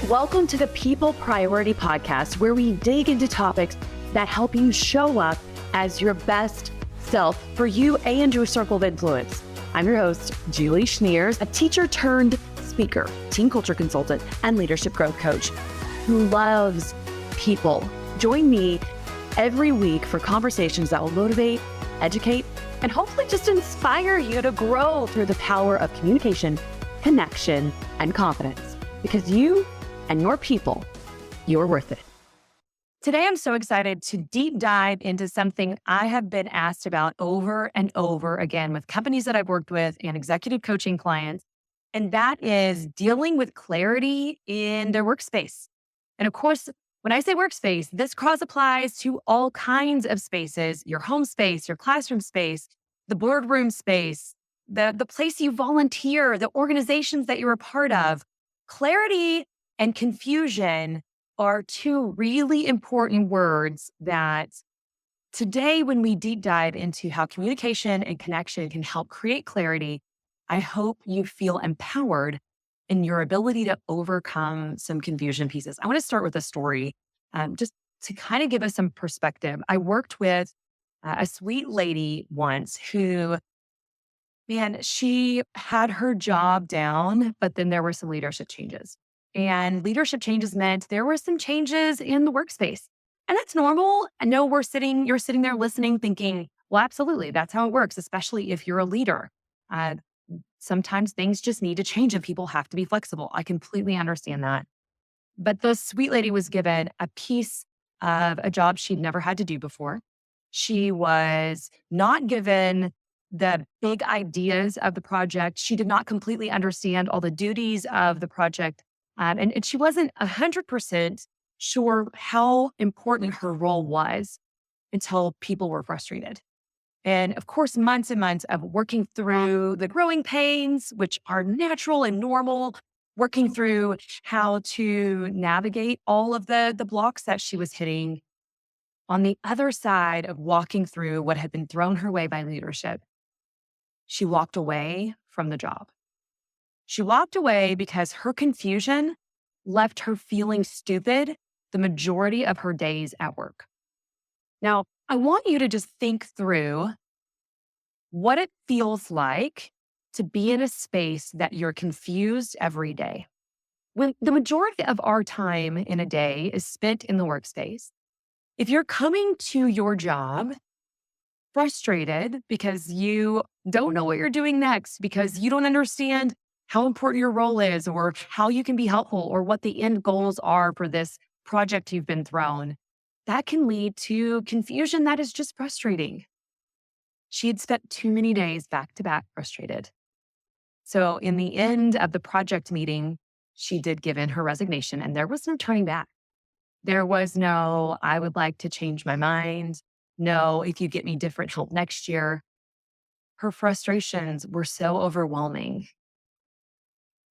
Welcome to the People Priority Podcast, where we dig into topics that help you show up as your best self for you and your circle of influence. I'm your host, Julie Schneers, a teacher turned speaker, team culture consultant, and leadership growth coach who loves people. Join me every week for conversations that will motivate, educate, and hopefully just inspire you to grow through the power of communication, connection, and confidence. Because you and your people, you're worth it. Today, I'm so excited to deep dive into something I have been asked about over and over again with companies that I've worked with and executive coaching clients, and that is dealing with clarity in their workspace. And of course, when I say workspace, this cross applies to all kinds of spaces: your home space, your classroom space, the boardroom space, the place you volunteer, the organizations that you're a part of. Clarity and confusion are two really important words that today, when we deep dive into how communication and connection can help create clarity, I hope you feel empowered in your ability to overcome some confusion pieces. I want to start with a story, just to kind of give us some perspective. I worked with a sweet lady once who, man, she had her job down, but then there were some leadership changes. And leadership changes meant there were some changes in the workspace. And that's normal. I know you're sitting there listening, thinking, well, absolutely, that's how it works, especially if you're a leader. Sometimes things just need to change and people have to be flexible. I completely understand that. But the sweet lady was given a piece of a job she'd never had to do before. She was not given the big ideas of the project. She did not completely understand all the duties of the project. And she wasn't 100% sure how important her role was until people were frustrated. And of course, months and months of working through the growing pains, which are natural and normal, working through how to navigate all of the blocks that she was hitting on the other side of walking through what had been thrown her way by leadership. She walked away from the job. She walked away because her confusion left her feeling stupid the majority of her days at work. Now, I want you to just think through what it feels like to be in a space that you're confused every day. When the majority of our time in a day is spent in the workspace, if you're coming to your job frustrated because you don't know what you're doing next, because you don't understand how important your role is or how you can be helpful or what the end goals are for this project you've been thrown, that can lead to confusion that is just frustrating. She had spent too many days back to back frustrated. So in the end of the project meeting, she did give in her resignation, and there was no turning back. There was no, I would like to change my mind. No, if you get me different help next year. Her frustrations were so overwhelming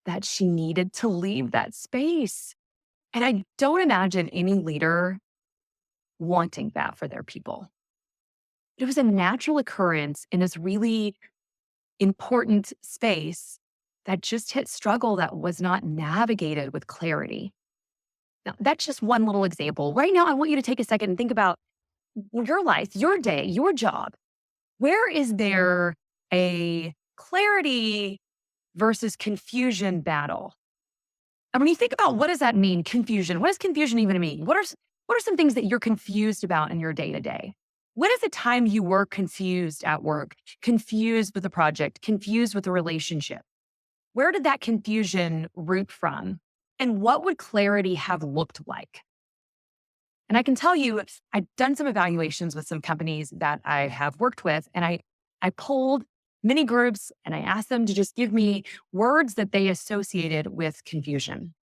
that she needed to leave that space. And I don't imagine any leader wanting that for their people. It was a natural occurrence in this really important space that just hit struggle that was not navigated with clarity. Now, that's just one little example. Right now, I want you to take a second and think about your life, your day, your job. Where is there a clarity versus confusion battle? And when you think about what does that mean, confusion, what does confusion even mean? What are some things that you're confused about in your day-to-day? When is the time you were confused at work, confused with a project, confused with a relationship? Where did that confusion root from? And what would clarity have looked like? And I can tell you, I've done some evaluations with some companies that I have worked with, and I polled many groups and I asked them to just give me words that they associated with confusion.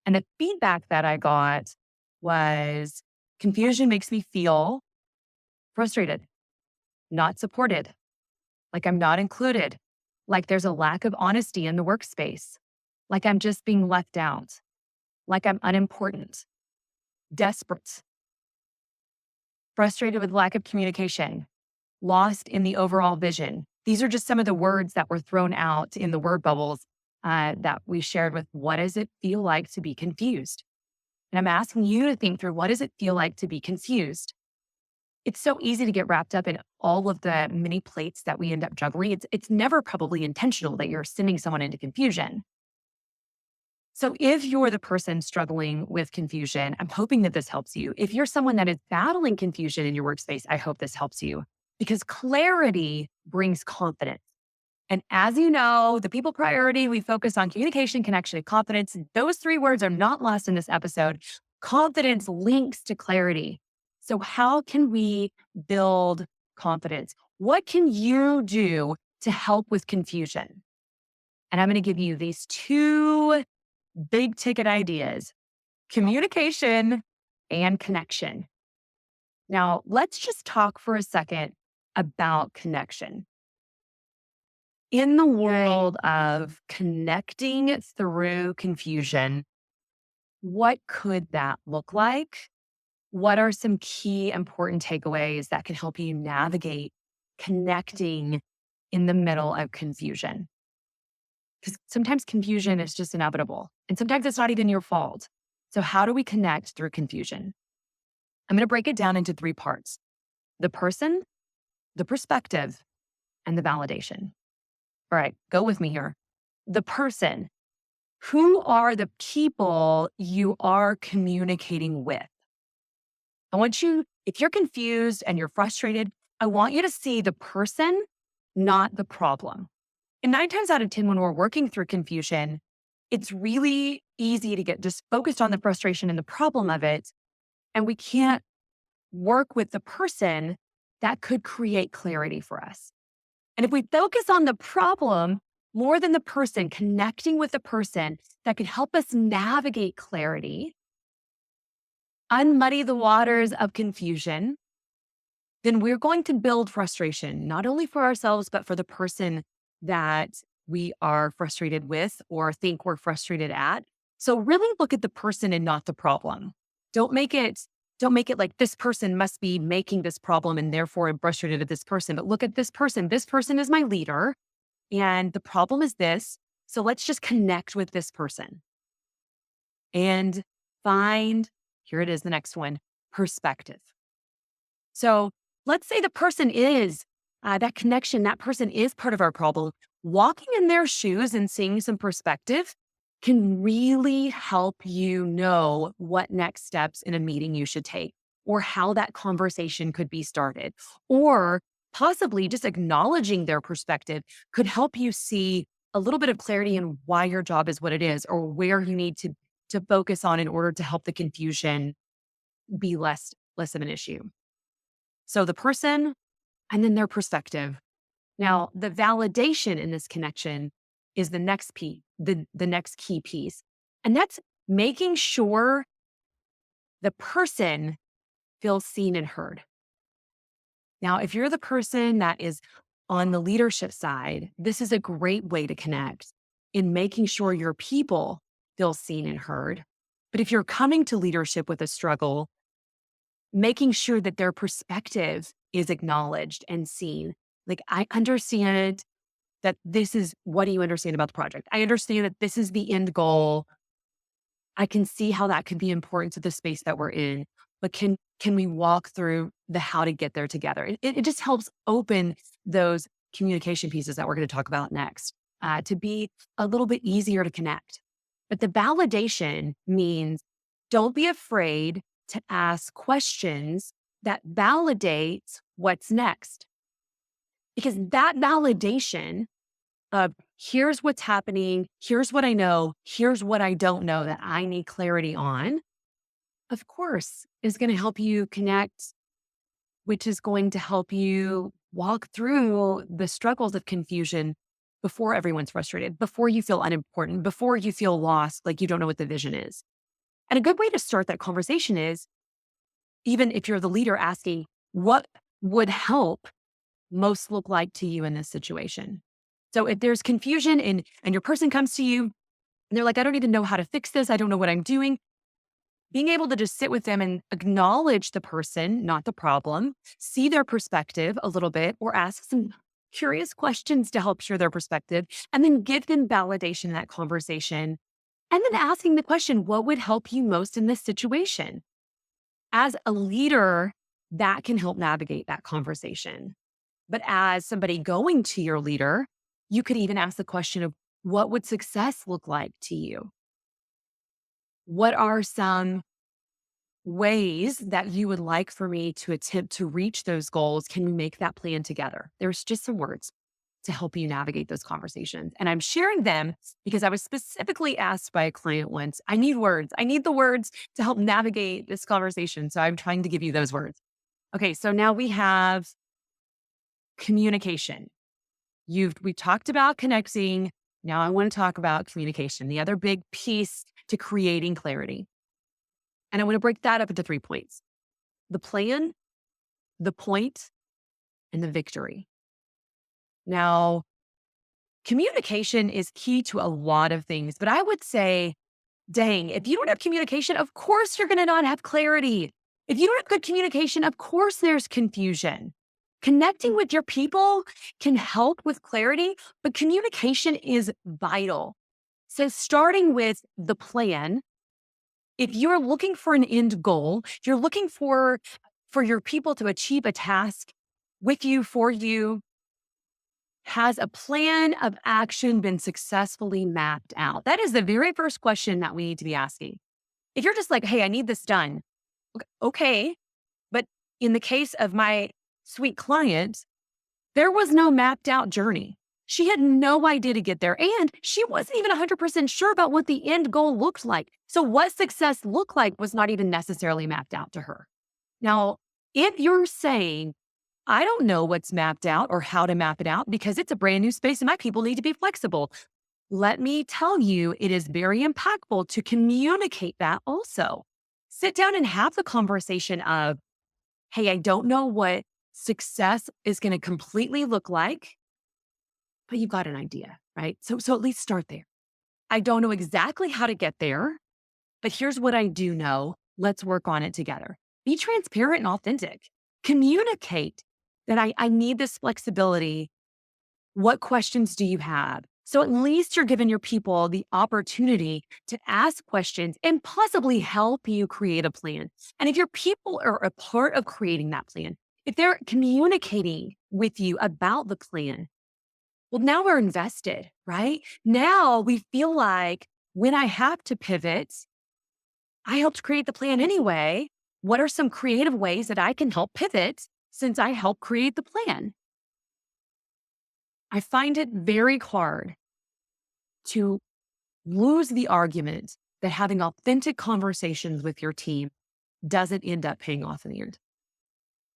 And the feedback that I got was confusion makes me feel frustrated, not supported, like I'm not included, like there's a lack of honesty in the workspace, like I'm just being left out, like I'm unimportant, desperate, frustrated with lack of communication, lost in the overall vision. These are just some of the words that were thrown out in the word bubbles that we shared with what does it feel like to be confused? And I'm asking you to think through what does it feel like to be confused? It's so easy to get wrapped up in all of the many plates that we end up juggling. It's never probably intentional that you're sending someone into confusion. So if you're the person struggling with confusion, I'm hoping that this helps you. If you're someone that is battling confusion in your workspace, I hope this helps you because clarity brings confidence. And as you know, the people priority, we focus on communication, connection, and confidence. Those three words are not lost in this episode. Confidence links to clarity. So how can we build confidence? What can you do to help with confusion? And I'm going to give you these two big ticket ideas: communication and connection. Now, let's just talk for a second about connection. In the world of connecting through confusion, what could that look like? What are some key important takeaways that can help you navigate connecting in the middle of confusion? Because sometimes confusion is just inevitable, and sometimes it's not even your fault. So, how do we connect through confusion? I'm going to break it down into three parts: the person, the perspective, and the validation. All right, go with me here. The person. Who are the people you are communicating with? I want you, if you're confused and you're frustrated, I want you to see the person, not the problem. And 9 times out of 10, when we're working through confusion, it's really easy to get just focused on the frustration and the problem of it. And we can't work with the person that could create clarity for us. And if we focus on the problem more than the person, connecting with the person that could help us navigate clarity, unmuddy the waters of confusion, then we're going to build frustration, not only for ourselves, but for the person that we are frustrated with or think we're frustrated at. So really look at the person and not the problem. Don't make it like this person must be making this problem and therefore I'm frustrated at this person, but look at this person. This person is my leader and the problem is this. So let's just connect with this person and find, here it is, the next one, perspective. So let's say the person is that connection, that person is part of our problem. Walking in their shoes and seeing some perspective can really help you know what next steps in a meeting you should take or how that conversation could be started. Or possibly just acknowledging their perspective could help you see a little bit of clarity in why your job is what it is or where you need to focus on in order to help the confusion be less of an issue. So the person and then their perspective. Now, the validation in this connection is the next piece, the next key piece. And that's making sure the person feels seen and heard. Now, if you're the person that is on the leadership side, this is a great way to connect in making sure your people feel seen and heard. But if you're coming to leadership with a struggle, making sure that their perspective is acknowledged and seen. Like, I understand that this is, what do you understand about the project? I understand that this is the end goal. I can see how that could be important to the space that we're in, but can we walk through the how to get there together? It just helps open those communication pieces that we're going to talk about next to be a little bit easier to connect. But the validation means don't be afraid to ask questions that validates what's next. Because that validation of here's what's happening, here's what I know, here's what I don't know that I need clarity on, of course, is going to help you connect, which is going to help you walk through the struggles of confusion before everyone's frustrated, before you feel unimportant, before you feel lost, like you don't know what the vision is. And a good way to start that conversation is, even if you're the leader, asking what would help most look like to you in this situation. So if there's confusion and your person comes to you and they're like, I don't even know how to fix this. I don't know what I'm doing. Being able to just sit with them and acknowledge the person, not the problem, see their perspective a little bit, or ask some curious questions to help share their perspective, and then give them validation in that conversation. And then asking the question, what would help you most in this situation? As a leader, that can help navigate that conversation. But as somebody going to your leader, you could even ask the question of, what would success look like to you? What are some ways that you would like for me to attempt to reach those goals? Can we make that plan together? There's just some words to help you navigate those conversations. And I'm sharing them because I was specifically asked by a client once, I need words. I need the words to help navigate this conversation. So I'm trying to give you those words. Okay, so now we have communication. We talked about connecting. Now I want to talk about communication, the other big piece to creating clarity. And I want to break that up into 3 points: the plan, the point, and the victory. Now, communication is key to a lot of things, but I would say, dang, if you don't have communication, of course you're going to not have clarity. If you don't have good communication, of course there's confusion. Connecting with your people can help with clarity, but communication is vital. So starting with the plan, if you're looking for an end goal, you're looking for your people to achieve a task with you, for you, has a plan of action been successfully mapped out? That is the very first question that we need to be asking. If you're just like, hey, I need this done. Okay. But in the case of my sweet client, there was no mapped out journey. She had no idea to get there. And she wasn't even 100% sure about what the end goal looked like. So what success looked like was not even necessarily mapped out to her. Now, if you're saying, I don't know what's mapped out or how to map it out because it's a brand new space and my people need to be flexible, let me tell you, it is very impactful to communicate that also. Sit down and have the conversation of, hey, I don't know what success is going to completely look like, but you've got an idea, right? So at least start there. I don't know exactly how to get there, but here's what I do know. Let's work on it together. Be transparent and authentic. Communicate that I need this flexibility. What questions do you have? So at least you're giving your people the opportunity to ask questions and possibly help you create a plan. And if your people are a part of creating that plan, if they're communicating with you about the plan, well, now we're invested, right? Now we feel like when I have to pivot, I helped create the plan anyway. What are some creative ways that I can help pivot since I helped create the plan? I find it very hard to lose the argument that having authentic conversations with your team doesn't end up paying off in the end.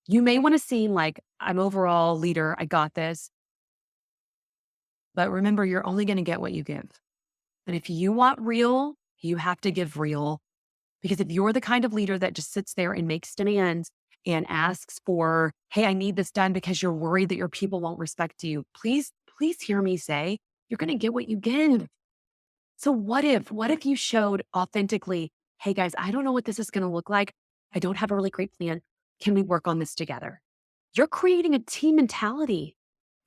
You may want to seem like, I'm overall leader, I got this. But remember, you're only going to get what you give. And if you want real, you have to give real. Because if you're the kind of leader that just sits there and makes demands and asks for, hey, I need this done because you're worried that your people won't respect you, please hear me say, you're going to get what you give. So what if you showed authentically, hey guys, I don't know what this is going to look like. I don't have a really great plan. Can we work on this together? You're creating a team mentality.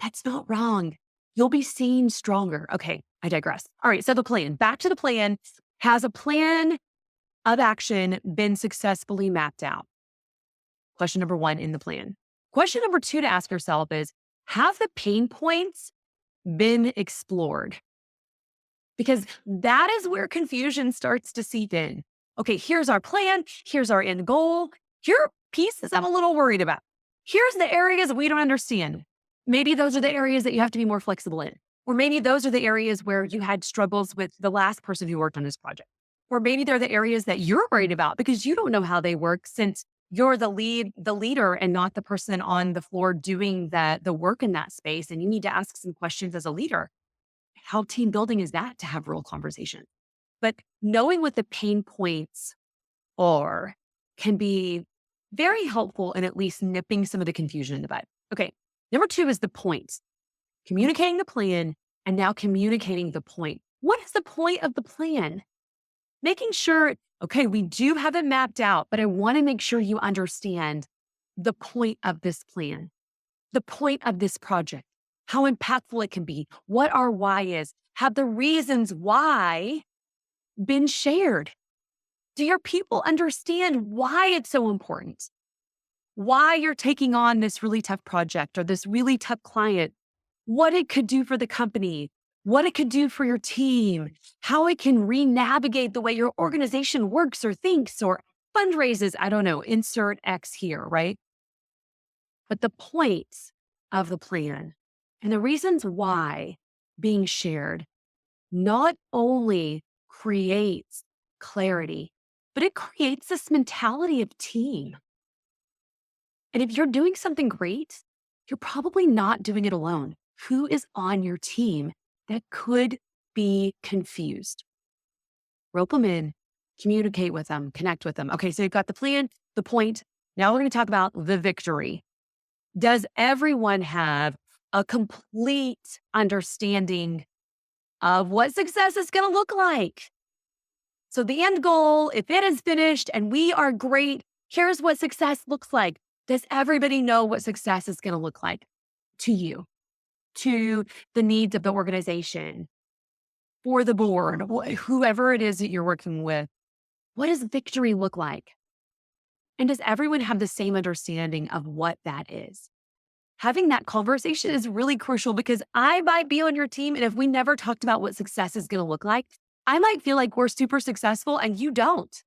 That's not wrong. You'll be seen stronger. Okay, I digress. All right, so the plan, back to the plan. Has a plan of action been successfully mapped out? Question number 1 in the plan. Question number 2 to ask yourself is, have the pain points been explored? Because that is where confusion starts to seep in. Okay, here's our plan. Here's our end goal. Here are pieces I'm a little worried about. Here's the areas we don't understand. Maybe those are the areas that you have to be more flexible in. Or maybe those are the areas where you had struggles with the last person who worked on this project. Or maybe they're the areas that you're worried about because you don't know how they work since you're the leader and not the person on the floor doing the work in that space. And you need to ask some questions as a leader. How team building is that to have real conversation? But knowing what the pain points are can be very helpful in at least nipping some of the confusion in the bud. Okay. Number 2 is the point. Communicating the plan and now communicating the point. What is the point of the plan? Making sure, okay, we do have it mapped out, but I want to make sure you understand the point of this plan, the point of this project. how impactful it can be, what our why is. Have the reasons why been shared? Do your people understand why it's so important? Why you're taking on this really tough project or this really tough client, what it could do for the company, what it could do for your team, how it can re-navigate the way your organization works or thinks or fundraises. I don't know, insert X here, right? But the points of the plan and the reasons why being shared not only creates clarity, but it creates this mentality of team. And if you're doing something great, you're probably not doing it alone. Who is on your team that could be confused? Rope them in, communicate with them, connect with them. Okay, so you've got the plan, the point. Now we're going to talk about the victory. Does everyone have a complete understanding of what success is going to look like? So the end goal, if it is finished and we are great, here's what success looks like. Does everybody know what success is going to look like to you, to the needs of the organization, for the board, whoever it is that you're working with? What does victory look like? And does everyone have the same understanding of what that is? Having that conversation is really crucial because I might be on your team. And if we never talked about what success is going to look like, I might feel like we're super successful and you don't,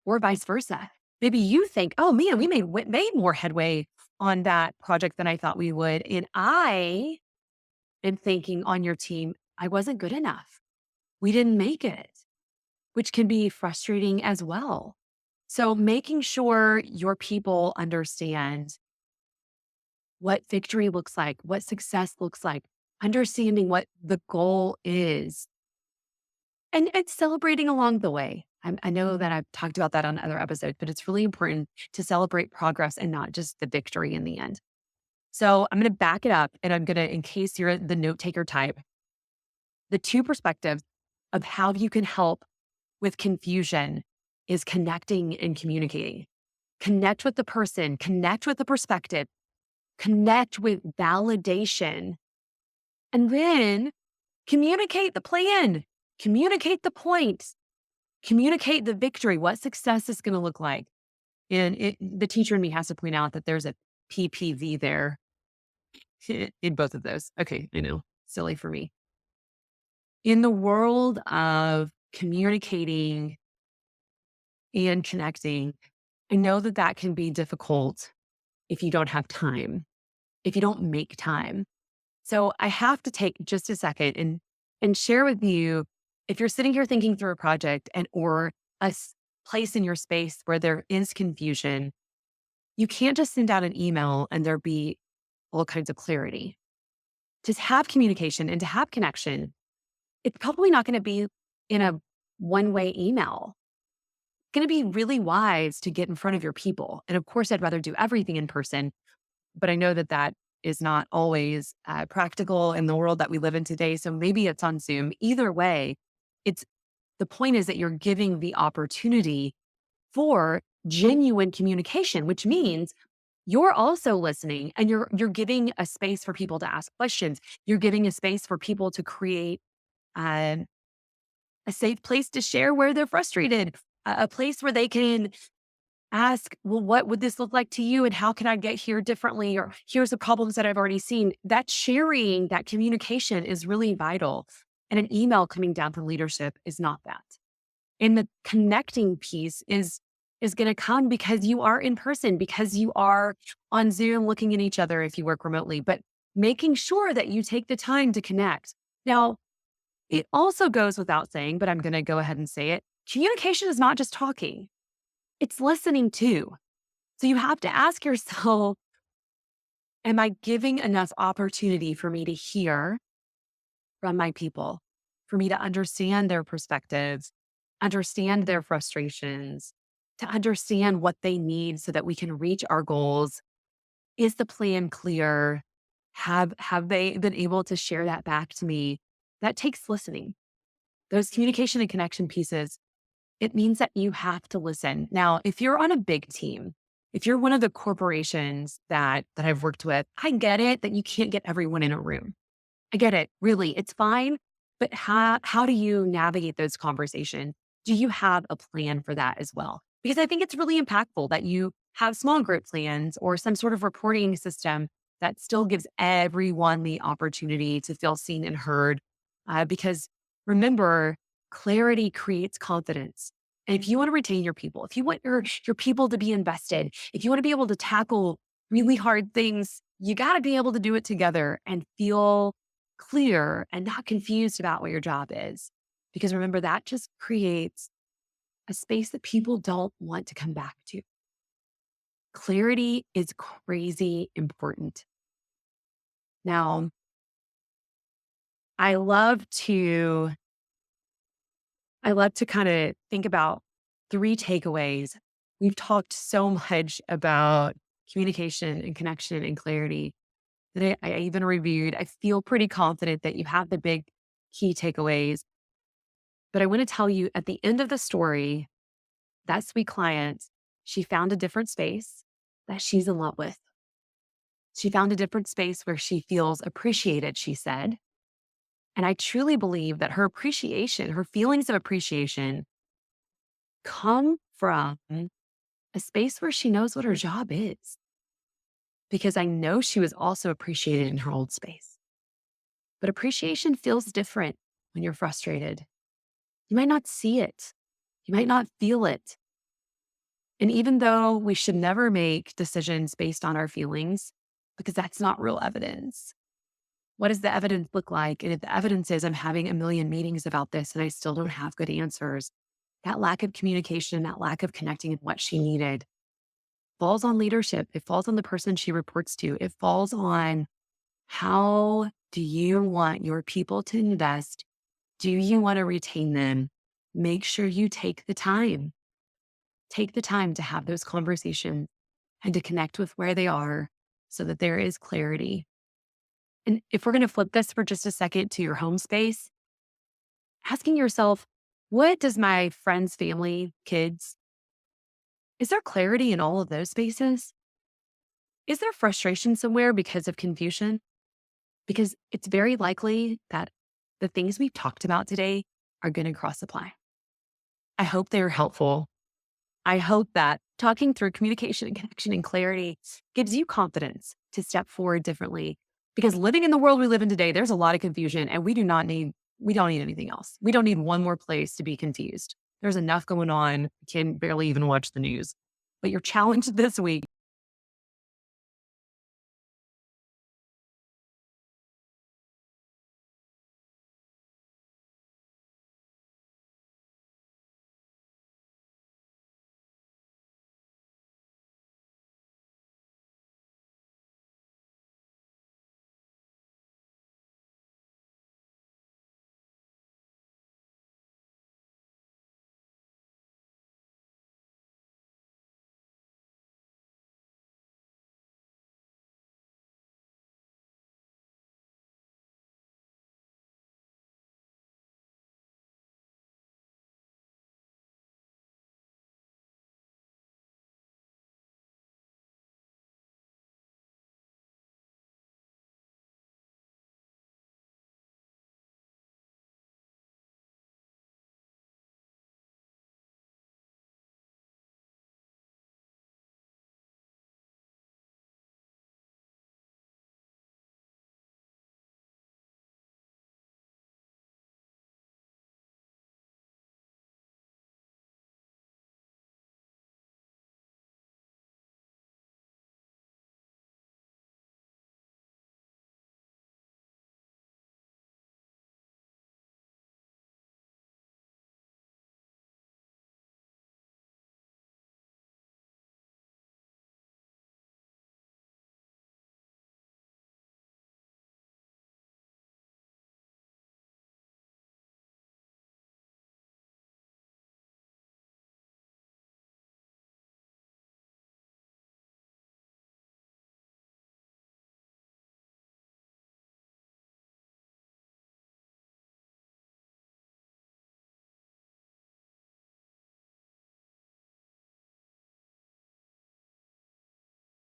or vice versa. Maybe you think, oh man, we made more headway on that project than I thought we would. And I am thinking on your team, I wasn't good enough. We didn't make it, which can be frustrating as well. So making sure your people understand what victory looks like, what success looks like, understanding what the goal is, and celebrating along the way. I know that I've talked about that on other episodes, but it's really important to celebrate progress and not just the victory in the end. So I'm going to back it up and I'm going to, in case you're the note taker type, the two perspectives of how you can help with confusion is connecting and communicating. Connect with the person, connect with the perspective, connect with validation, and then communicate the plan, communicate the points, communicate the victory, what success is going to look like. And the teacher in me has to point out that there's a PPV there in both of those. Okay, I know, silly for me. In the world of communicating and connecting, I know that that can be difficult if you don't have time, if you don't make time. So I have to take just a second and share with you, if you're sitting here thinking through a project or a place in your space where there is confusion, you can't just send out an email and there be all kinds of clarity. To have communication and to have connection, it's probably not going to be in a one-way email. It's going to be really wise to get in front of your people. And of course, I'd rather do everything in person, but I know that that is not always practical in the world that we live in today. So maybe it's on Zoom. Either way, the point is that you're giving the opportunity for genuine communication, which means you're also listening and you're giving a space for people to ask questions. You're giving a space for people to create a safe place to share where they're frustrated, a place where they can ask, well, what would this look like to you? And how can I get here differently? Or here's the problems that I've already seen. That sharing, that communication is really vital. And an email coming down from leadership is not that. And the connecting piece is going to come because you are in person, because you are on Zoom looking at each other if you work remotely, but making sure that you take the time to connect. Now, it also goes without saying, but I'm going to go ahead and say it. Communication is not just talking. It's listening too. So you have to ask yourself, am I giving enough opportunity for me to hear from my people, for me to understand their perspectives, understand their frustrations, to understand what they need so that we can reach our goals? Is the plan clear? Have they been able to share that back to me? That takes listening. Those communication and connection pieces, it means that you have to listen. Now, if you're on a big team, If you're one of the corporations that I've worked with, I get it that you can't get everyone in a room. I get it. Really, it's fine. But how do you navigate those conversations? Do you have a plan for that as well? Because I think it's really impactful that you have small group plans or some sort of reporting system that still gives everyone the opportunity to feel seen and heard. Because remember, clarity creates confidence. And if you want to retain your people, if you want your people to be invested, if you want to be able to tackle really hard things, you got to be able to do it together and feel clear and not confused about what your job is. Because remember, that just creates a space that people don't want to come back to. Clarity is crazy important. Now, I love to kind of think about 3 takeaways. We've talked so much about communication and connection and clarity that I even reviewed. I feel pretty confident that you have the big key takeaways. But I want to tell you at the end of the story, that sweet client, she found a different space that she's in love with. She found a different space where she feels appreciated, she said. And I truly believe that her appreciation, her feelings of appreciation come from a space where she knows what her job is. Because I know she was also appreciated in her old space. But appreciation feels different when you're frustrated. You might not see it. You might not feel it. And even though we should never make decisions based on our feelings, because that's not real evidence. What does the evidence look like? And if the evidence is I'm having a million meetings about this and I still don't have good answers, that lack of communication, that lack of connecting in what she needed falls on leadership. It falls on the person she reports to. It falls on how do you want your people to invest? Do you want to retain them? Make sure you take the time. Take the time to have those conversations and to connect with where they are so that there is clarity. And if we're going to flip this for just a second to your home space, asking yourself, what does my friends, family, kids, is there clarity in all of those spaces? Is there frustration somewhere because of confusion? Because it's very likely that the things we've talked about today are going to cross apply. I hope they are helpful. I hope that talking through communication and connection and clarity gives you confidence to step forward differently. Because living in the world we live in today, there's a lot of confusion and we don't need anything else. We don't need one more place to be confused. There's enough going on. You can barely even watch the news. But your challenge this week